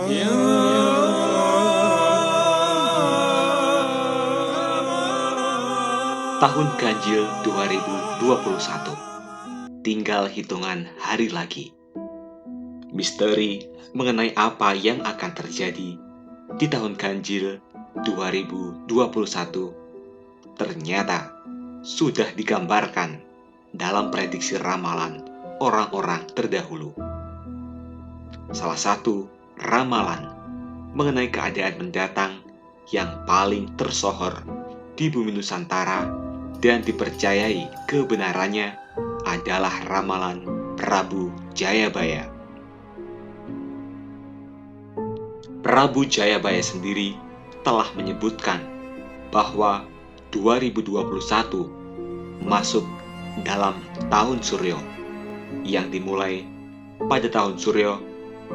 Tahun Ganjil 2021. Tinggal hitungan hari lagi. Misteri mengenai apa yang akan terjadi di tahun Ganjil 2021 ternyata sudah digambarkan dalam prediksi ramalan orang-orang terdahulu. Salah satu ramalan mengenai keadaan mendatang yang paling tersohor di bumi Nusantara dan dipercayai kebenarannya adalah ramalan Prabu Jayabaya. Prabu Jayabaya sendiri telah menyebutkan bahwa 2021 masuk dalam tahun Suryo yang dimulai pada tahun Suryo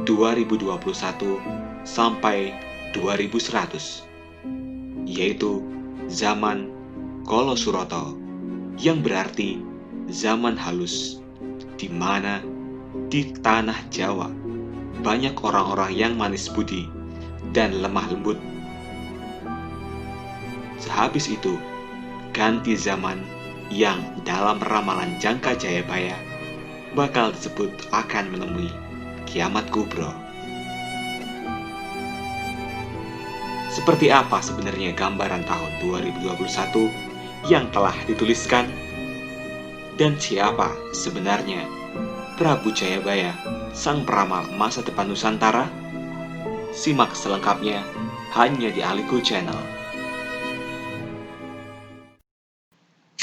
2021 sampai 2100, yaitu zaman Kolo Suroto, yang berarti zaman halus, di mana di tanah Jawa banyak orang-orang yang manis budi dan lemah lembut. Sehabis itu, ganti zaman yang dalam ramalan Jangka Jayabaya bakal disebut akan menemui kiamat kubro. Seperti apa sebenarnya gambaran tahun 2021 yang telah dituliskan? Dan siapa sebenarnya Prabu Jayabaya, sang peramal masa depan Nusantara? Simak selengkapnya hanya di Alikul Channel.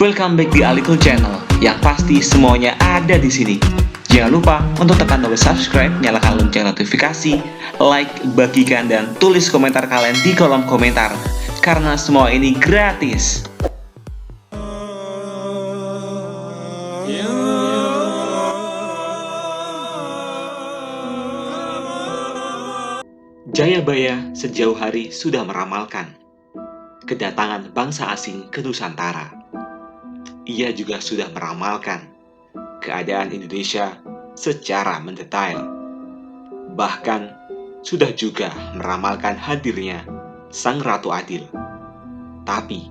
Welcome back di Alikul Channel, yang pasti semuanya ada di sini. Jangan lupa untuk tekan tombol subscribe, nyalakan lonceng notifikasi, like, bagikan, dan tulis komentar kalian di kolom komentar, karena semua ini gratis. Jayabaya sejauh hari sudah meramalkan kedatangan bangsa asing ke Nusantara. Ia juga sudah meramalkan keadaan Indonesia secara mendetail. Bahkan sudah juga meramalkan hadirnya Sang Ratu Adil. Tapi,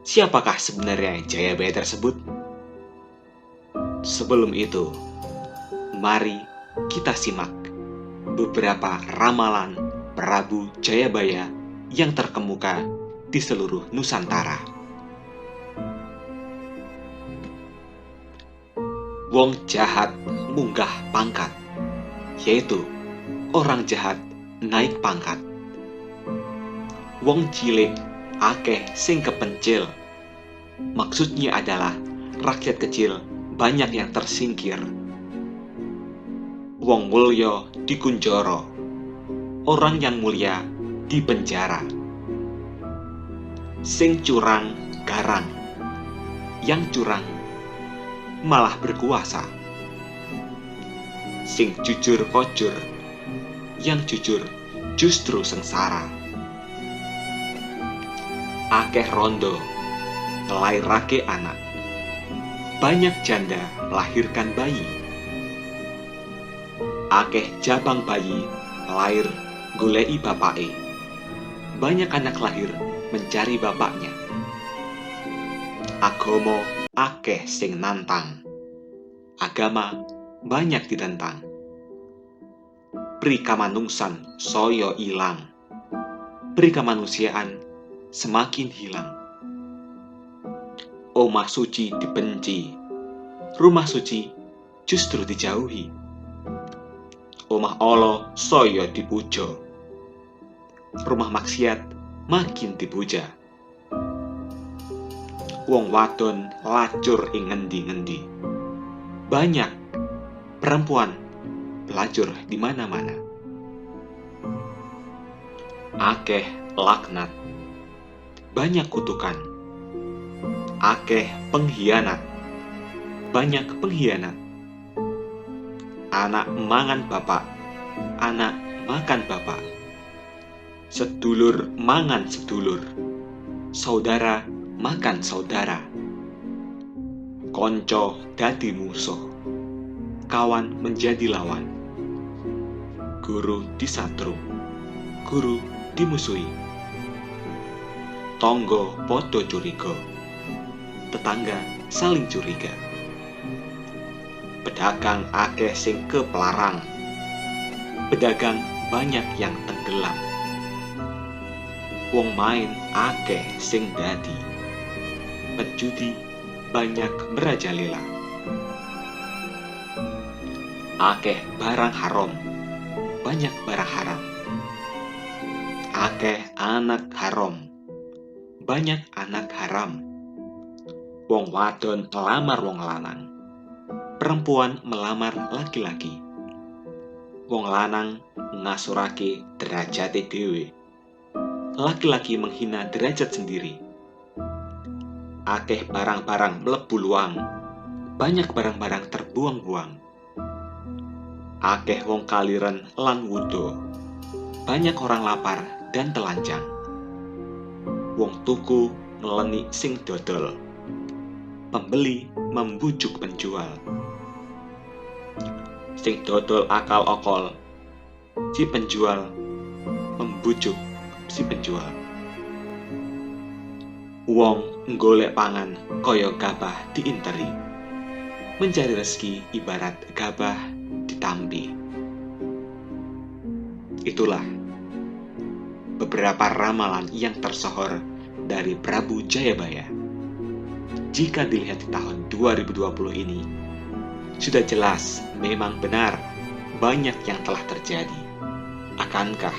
siapakah sebenarnya Jayabaya tersebut? Sebelum itu, mari kita simak beberapa ramalan Prabu Jayabaya yang terkemuka di seluruh Nusantara. Wong jahat munggah pangkat, yaitu orang jahat naik pangkat. Wong cilik akeh sing kepencil, maksudnya adalah rakyat kecil banyak yang tersingkir. Wong mulya dikunjara, orang yang mulia dipenjara. Sing curang garang, yang curang malah berkuasa. Sing jujur kojur, yang jujur justru sengsara. Akeh rondo ngelairake anak, banyak janda melahirkan bayi. Akeh jabang bayi lahir golei bapake, banyak anak lahir mencari bapaknya. Agama akeh sing nantang, agama banyak ditentang. Prikamanungsan soyo ilang, prikamanusiaan semakin hilang. Omah suci dibenci, rumah suci justru dijauhi. Omah Allah soyo dipuja, rumah maksiat makin dipuja. Wong wadon lacur ing ngendi-ngendi, banyak perempuan pelacur di mana-mana. Akeh laknat, banyak kutukan. Akeh pengkhianat, banyak pengkhianat. Anak mangan bapak, anak makan bapak. Sedulur mangan sedulur, saudara makan saudara. Konco dadi musuh, kawan menjadi lawan. guru disatru, guru dimusuhi. Tonggo podo curiga, tetangga saling curiga. Pedagang akeh sing kepelarang, pedagang banyak yang tenggelam. Wong main akeh sing dadi, penjudi banyak merajalela. Akeh barang haram, banyak barang haram. Akeh anak haram, banyak anak haram. Wong wadon melamar wong lanang, perempuan melamar laki-laki. Wong lanang ngasurake derajate dhewe, laki-laki menghina derajat sendiri. Akeh barang-barang mlebu luang, banyak barang-barang terbuang-buang. Akeh wong kaliren lan wudo, banyak orang lapar dan telanjang. Wong tuku ngeleni sing dodol, pembeli membujuk penjual. Sing dodol akal-okol, si penjual membujuk si penjual. Wong nggolek pangan kaya gabah diinteri, mencari rezeki ibarat gabah ditampi. Itulah beberapa ramalan yang tersohor dari Prabu Jayabaya. Jika dilihat di tahun 2020 ini, sudah jelas memang benar banyak yang telah terjadi. Akankah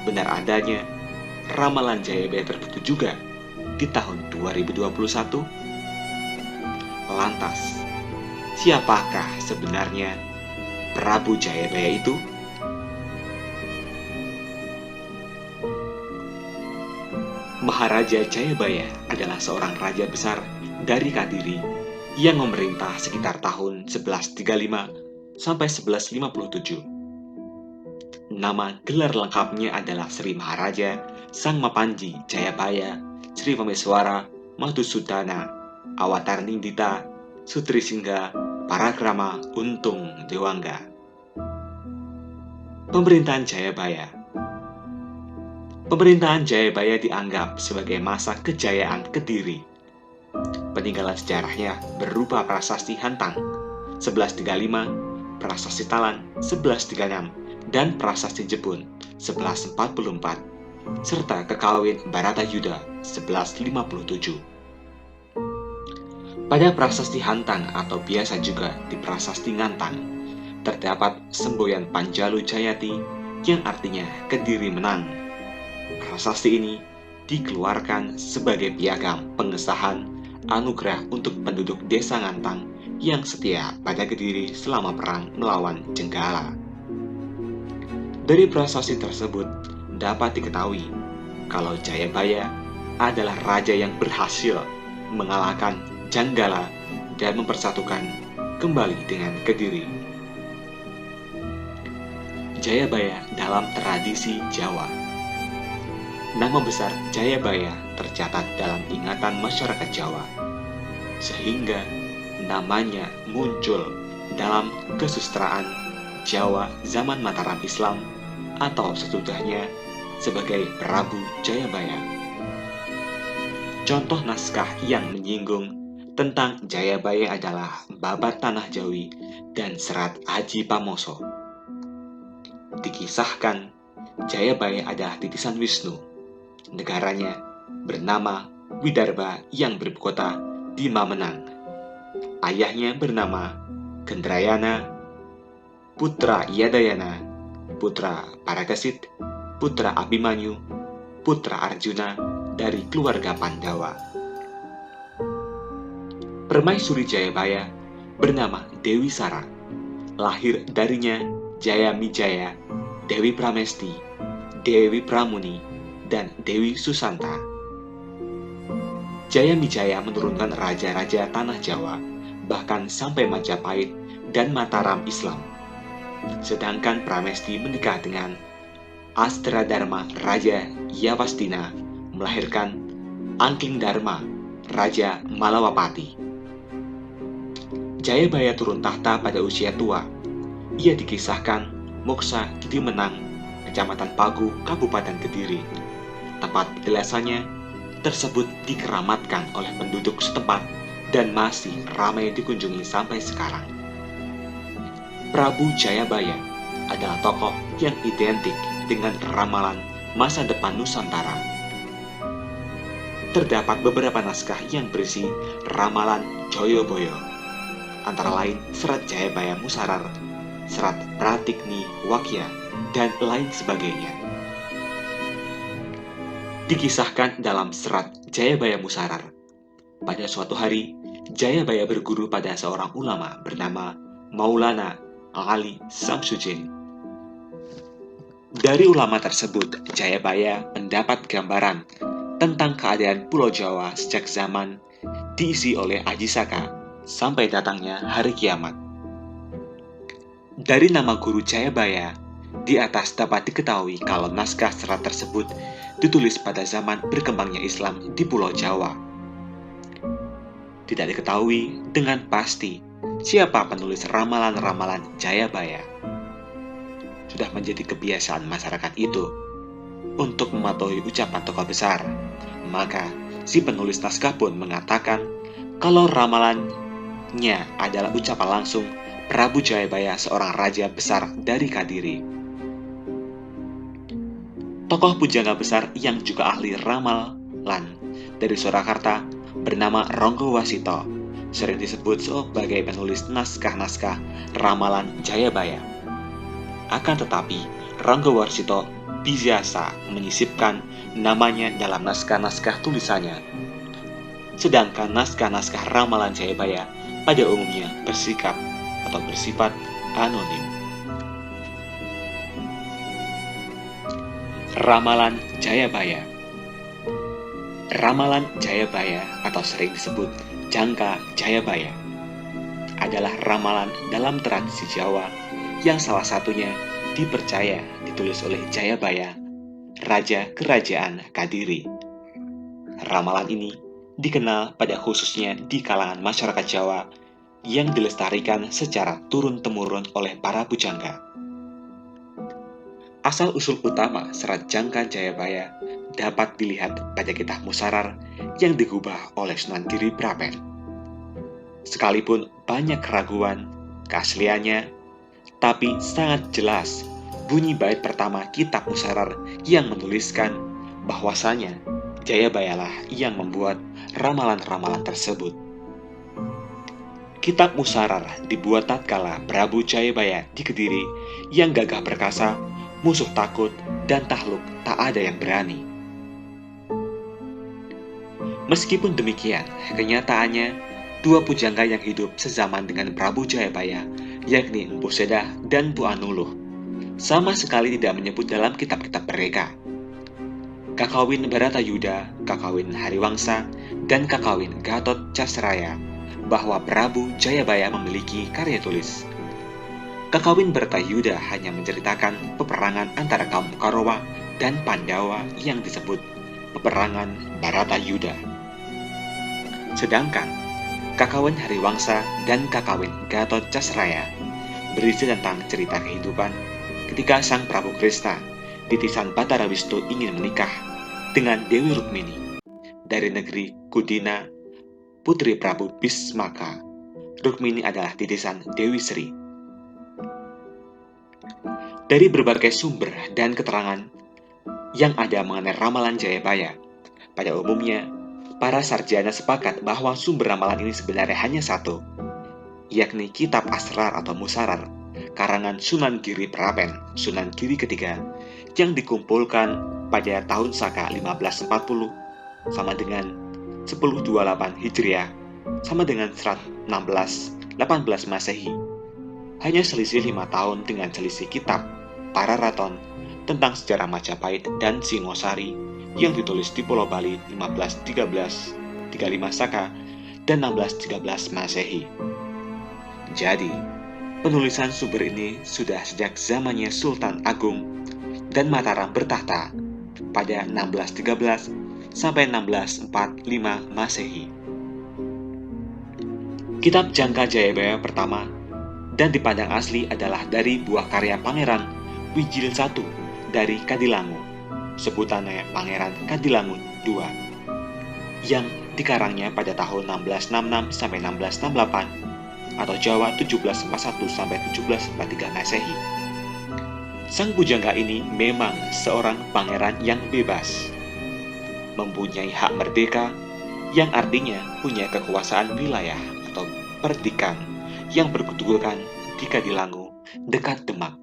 benar adanya ramalan Jayabaya terbentuk juga di tahun 2021? Lantas, siapakah sebenarnya Prabu Jayabaya itu? Maharaja Jayabaya adalah seorang raja besar dari Kadiri yang memerintah sekitar tahun 1135 sampai 1157. Nama gelar lengkapnya adalah Sri Maharaja Sang Mapanji Jayabaya Sri Pameswara Madhusudana Awatarnindita Sutrisingha Parakrama Untung Dewangga. Pemerintahan Jayabaya. Pemerintahan Jayabaya dianggap sebagai masa kejayaan Kediri. Peninggalan sejarahnya berupa prasasti Hantang 1135, prasasti Talan 1136, dan prasasti Jepun 1144, serta kekawin Baratayuda 1157. Pada prasasti Hantang atau biasa juga di prasasti Ngantang, terdapat semboyan Panjalu Jayati yang artinya Kediri menang. Prasasti ini dikeluarkan sebagai piagam pengesahan anugerah untuk penduduk desa Ngantang yang setia pada Kediri selama perang melawan Jenggala. Dari prasasti tersebut dapat diketahui kalau Jayabaya adalah raja yang berhasil mengalahkan Jenggala dan mempersatukan kembali dengan Kediri. Jayabaya dalam tradisi Jawa. Nama besar Jayabaya tercatat dalam ingatan masyarakat Jawa, sehingga namanya muncul dalam kesusastraan Jawa zaman Mataram Islam atau sesudahnya sebagai Prabu Jayabaya. Contoh naskah yang menyinggung tentang Jayabaya adalah Babat Tanah Jawi dan Serat Aji Pamoso. Dikisahkan Jayabaya adalah titisan Wisnu. Negaranya bernama Widarba yang berkota di Mamenang. Ayahnya bernama Gendrayana, putra Yadayana, putra Paragasit, putra Abimanyu, putra Arjuna dari keluarga Pandawa. Permaisuri Jayabaya bernama Dewi Sara. Lahir darinya Jayamijaya, Dewi Pramesti, Dewi Pramuni, dan Dewi Susanta. Jayamijaya menurunkan raja-raja tanah Jawa, bahkan sampai Majapahit dan Mataram Islam. Sedangkan Pramesti menikah dengan Astradharma Raja Yawastina, melahirkan Angking Dharma Raja Malawapati. Jayabaya turun tahta pada usia tua. Ia dikisahkan Moksa Gidi Menang, Kecamatan Pagu, Kabupaten Kediri. Tempat petilasannya tersebut dikeramatkan oleh penduduk setempat dan masih ramai dikunjungi sampai sekarang. Prabu Jayabaya adalah tokoh yang identik dengan ramalan masa depan Nusantara. Terdapat beberapa naskah yang berisi ramalan Joyoboyo, antara lain Serat Jayabaya Musarar, Serat Pratikni Wakya, dan lain sebagainya. Dikisahkan dalam Serat Jayabaya Musarar, pada suatu hari, Jayabaya berguru pada seorang ulama bernama Maulana Ali Samsudin. Dari ulama tersebut, Jayabaya mendapat gambaran tentang keadaan Pulau Jawa sejak zaman diisi oleh Aji Saka sampai datangnya hari kiamat. Dari nama guru Jayabaya, di atas dapat diketahui kalau naskah serat tersebut ditulis pada zaman berkembangnya Islam di Pulau Jawa. Tidak diketahui dengan pasti siapa penulis ramalan-ramalan Jayabaya. Sudah menjadi kebiasaan masyarakat itu untuk mematuhi ucapan tokoh besar, maka si penulis naskah pun mengatakan kalau ramalannya adalah ucapan langsung Prabu Jayabaya, seorang raja besar dari Kadiri. Tokoh pujangga besar yang juga ahli ramalan dari Surakarta bernama Ronggo Wasito, sering disebut sebagai penulis naskah-naskah ramalan Jayabaya. Akan tetapi, Ronggo Wasito biasa menyisipkan namanya dalam naskah-naskah tulisannya. Sedangkan naskah-naskah ramalan Jayabaya pada umumnya bersifat anonim. Ramalan Jayabaya. Ramalan Jayabaya atau sering disebut Jangka Jayabaya adalah ramalan dalam tradisi Jawa yang salah satunya dipercaya ditulis oleh Jayabaya, Raja Kerajaan Kadiri. Ramalan ini dikenal pada khususnya di kalangan masyarakat Jawa yang dilestarikan secara turun-temurun oleh para pujangga. Asal-usul utama Serat Jangka Jayabaya dapat dilihat pada kitab Musarar yang digubah oleh Sunan Giri Prapen. Sekalipun banyak keraguan keasliannya, tapi sangat jelas bunyi bait pertama kitab Musarar yang menuliskan bahwasanya Jayabayalah yang membuat ramalan-ramalan tersebut. Kitab Musarar dibuat tatkala Prabu Jayabaya di Kediri yang gagah perkasa, musuh takut, dan takluk tak ada yang berani. Meskipun demikian, kenyataannya dua pujangga yang hidup sezaman dengan Prabu Jayabaya, yakni Empu Sedah dan Bu Anuluh, sama sekali tidak menyebut dalam kitab-kitab mereka Kakawin Baratayuda, Kakawin Hariwangsa, dan Kakawin Gatot Casraya bahwa Prabu Jayabaya memiliki karya tulis. Kakawin Baratayuda hanya menceritakan peperangan antara kaum Kurawa dan Pandawa yang disebut peperangan Baratayuda. Sedangkan Kakawin Hariwangsa dan Kakawin Gatot Casraya berisi tentang cerita kehidupan ketika Sang Prabu Krishna, titisan Batara Wisnu, ingin menikah dengan Dewi Rukmini dari negeri Kudina, putri Prabu Bismaka. Rukmini adalah titisan Dewi Sri. Dari berbagai sumber dan keterangan yang ada mengenai ramalan Jayabaya, pada umumnya para sarjana sepakat bahwa sumber ramalan ini sebenarnya hanya satu, yakni Kitab Asrar atau Musarar, karangan Sunan Giri Prapen, Sunan Giri ketiga, yang dikumpulkan pada tahun Saka 1540 sama dengan 1028 Hijriah sama dengan 1618 Masehi. Hanya selisih 5 tahun dengan selisih kitab Pararaton tentang sejarah Majapahit dan Singosari yang ditulis di Pulau Bali 1535 Saka dan 1613 Masehi. Jadi, penulisan sumber ini sudah sejak zamannya Sultan Agung dan Mataram bertahta pada 1613 sampai 1645 Masehi. Kitab Jangka Jayabaya pertama dan dipandang asli adalah dari buah karya Pangeran Wijil I dari Kadilangu, sebutannya Pangeran Kadilangu II, yang dikarangnya pada tahun 1666 sampai 1668 atau Jawa 1741 sampai 1743 Masehi. Sang pujangga ini memang seorang pangeran yang bebas, mempunyai hak merdeka, yang artinya punya kekuasaan wilayah atau perdikan yang berkedudukan di Kadilangu, dekat Demak.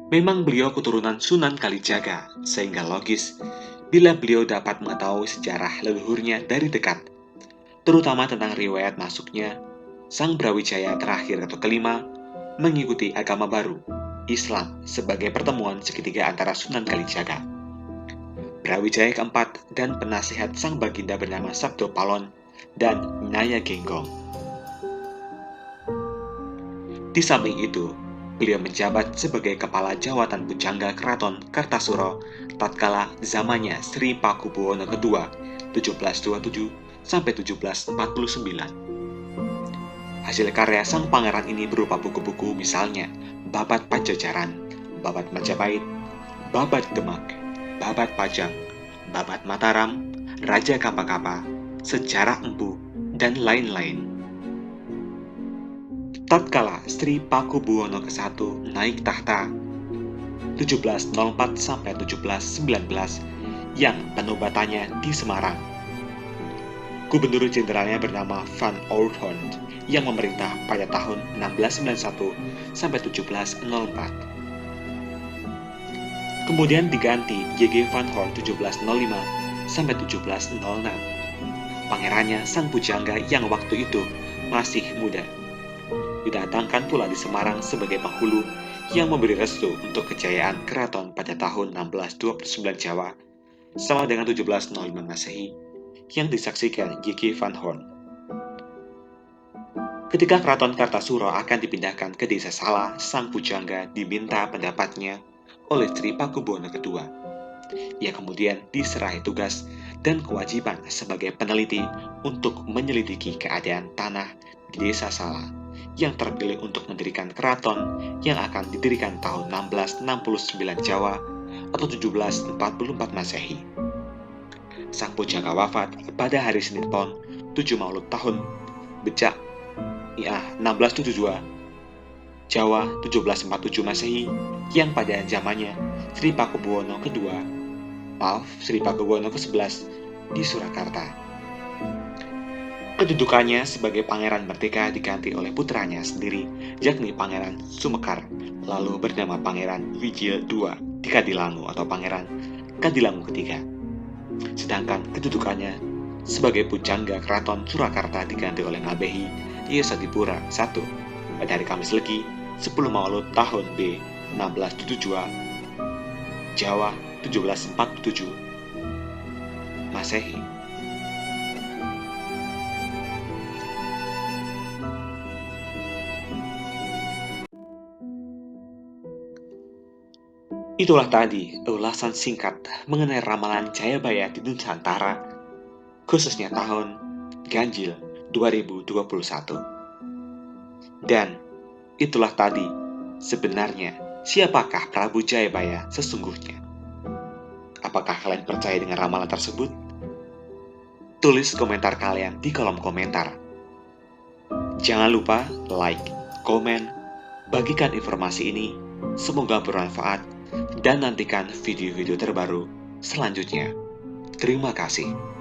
Memang beliau keturunan Sunan Kalijaga, sehingga logis bila beliau dapat mengetahui sejarah leluhurnya dari dekat, terutama tentang riwayat masuknya Sang Brawijaya terakhir atau kelima mengikuti agama baru, Islam, sebagai pertemuan segitiga antara Sunan Kalijaga, Brawijaya keempat, dan penasihat Sang Baginda bernama Sabdo Palon dan Nyaya Genggong. Di samping itu, beliau menjabat sebagai kepala jawatan pujangga Keraton Kartasura tatkala zamannya Sri Pakubuwono II 1727 sampai 1749. Hasil karya sang pangeran ini berupa buku-buku misalnya Babat Pajajaran, Babat Majapahit, Babat Demak, Babat Pajang, Babat Mataram, Raja Kapa-Kapa, Sejarah Empu, dan lain-lain. Tatkala Sri Pakubuwono ke-1 naik tahta 1704 sampai 1719 yang penobatannya di Semarang, Gubernur Jenderalnya bernama Van Oudthoorn yang memerintah pada tahun 1691 sampai 1704. Kemudian diganti Y.G. Van Horn 1705 sampai 1706. Pangerannya sang pujangga yang waktu itu masih muda. Didatangkan pula di Semarang sebagai penghulu yang memberi restu untuk kejayaan keraton pada tahun 1629 Jawa sama dengan 1705 Masehi yang disaksikan Y.G. Van Horn. Ketika keraton Kartasura akan dipindahkan ke desa Salah, sang pujangga diminta pendapatnya oleh Sri Pakubuwono II. Ia kemudian diserahi tugas dan kewajiban sebagai peneliti untuk menyelidiki keadaan tanah di desa Salah yang terpilih untuk mendirikan keraton yang akan didirikan tahun 1669 Jawa atau 1744 Masehi. Sang pujangga wafat pada hari Senin Pon 7 Maulud tahun Becak 1672 Jawa 1747 Masehi yang pada zamannya Sri Pakubuwono ke-11 di Surakarta. Kedudukannya sebagai Pangeran Merdeka diganti oleh putranya sendiri, yakni Pangeran Sumekar, lalu bernama Pangeran Wijil II di Kadilangu atau Pangeran Kadilangu ketiga. Sedangkan kedudukannya sebagai pujangga Keraton Surakarta diganti oleh Ngabehi Yesadipura I pada hari Kamis Legi 10 Maulud tahun B 1672 Jawa 1747 Masehi. Itulah tadi ulasan singkat mengenai ramalan Jayabaya di Nusantara, khususnya tahun Ganjil 2021. Dan itulah tadi sebenarnya siapakah Prabu Jayabaya sesungguhnya. Apakah kalian percaya dengan ramalan tersebut? Tulis komentar kalian di kolom komentar. Jangan lupa like, komen, bagikan informasi ini. Semoga bermanfaat dan nantikan video-video terbaru selanjutnya. Terima kasih.